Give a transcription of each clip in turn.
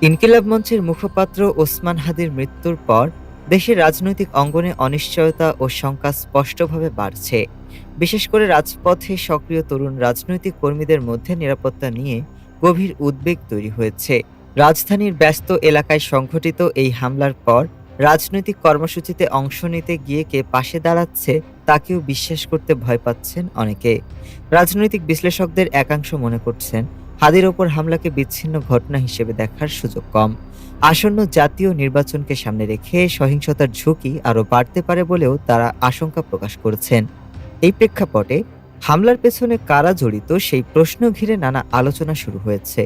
ইনকিলাব মঞ্চের মুখপাত্র ওসমান হাদির মৃত্যুর পর দেশের রাজনৈতিক অঙ্গনে অনিশ্চয়তা ও শঙ্কা স্পষ্টভাবে বাড়ছে। বিশেষ করে রাজপথে সক্রিয় তরুণ রাজনৈতিক কর্মীদের মধ্যে নিরাপত্তা নিয়ে গভীর উদ্বেগ তৈরি হয়েছে। রাজধানীর ব্যস্ত এলাকায় সংঘটিত এই হামলার পর রাজনৈতিক কর্মসূচিতে অংশ নিতে গিয়ে কে পাশে দাঁড়াচ্ছে তাকেও বিশ্বাস করতে ভয় পাচ্ছেন অনেকে। রাজনৈতিক বিশ্লেষকদের একাংশ মনে করছেন, হাদির ওপর হামলাকে বিচ্ছিন্ন ঘটনা হিসেবে দেখার সুযোগ কম। আসন্ন জাতীয় নির্বাচনকে সামনে রেখে সহিংসতার ঝুঁকি আরও বাড়তে পারে বলেও তারা আশঙ্কা প্রকাশ করেছেন। এই প্রেক্ষাপটে হামলার পেছনে কারা জড়িত সেই প্রশ্ন ঘিরে নানা আলোচনা শুরু হয়েছে।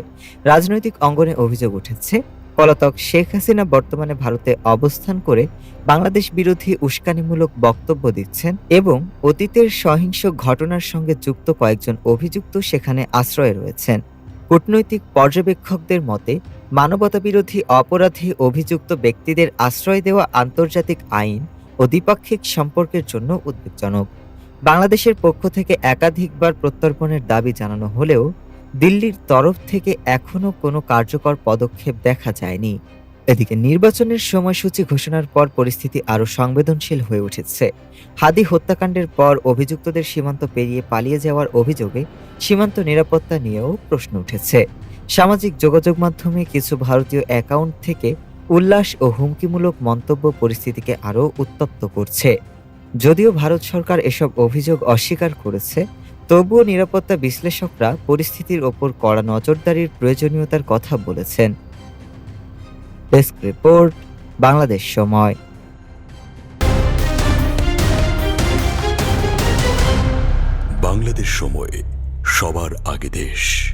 রাজনৈতিক অঙ্গনে অভিযোগ উঠেছে, পলাতক শেখ হাসিনা বর্তমানে ভারতে অবস্থান করে বাংলাদেশ বিরোধী উস্কানিমূলক বক্তব্য দিচ্ছেন এবং অতীতের সহিংস ঘটনার সঙ্গে যুক্ত কয়েকজন অভিযুক্ত সেখানে আশ্রয়ে রয়েছেন। কূটনৈতিক পর্যবেক্ষকদের মতে, মানবতাবিরোধী অপরাধে অভিযুক্ত ব্যক্তিদের আশ্রয় দেওয়া আন্তর্জাতিক আইন ও দ্বিপাক্ষিক সম্পর্কের জন্য উদ্বেগজনক। বাংলাদেশের পক্ষ থেকে একাধিকবার প্রত্যর্পণের দাবি জানানো হলেও দিল্লির তরফ থেকে এখনো কোনো কার্যকর পদক্ষেপ দেখা যায়নি। এদিকে নির্বাচনের সময়সূচি ঘোষণার পর পরিস্থিতি আরও সংবেদনশীল হয়ে উঠেছে। হাদি হত্যাকাণ্ডের পর অভিযুক্তদের সীমান্ত পেরিয়ে পালিয়ে যাওয়ার অভিযোগে সীমান্ত নিরাপত্তা নিয়েও প্রশ্ন উঠেছে। সামাজিক যোগাযোগ মাধ্যমে কিছু ভারতীয় অ্যাকাউন্ট থেকে উল্লাস ও হুমকিমূলক মন্তব্য পরিস্থিতিকে আরও উত্তপ্ত করছে। যদিও ভারত সরকার এসব অভিযোগ অস্বীকার করেছে, তবুও নিরাপত্তা বিশ্লেষকরা পরিস্থিতির ওপর কড়া নজরদারির প্রয়োজনীয়তার কথা বলেছেন। ডেস্ক রিপোর্ট, বাংলাদেশ সময়। বাংলাদেশ সময়, সবার আগে দেশ।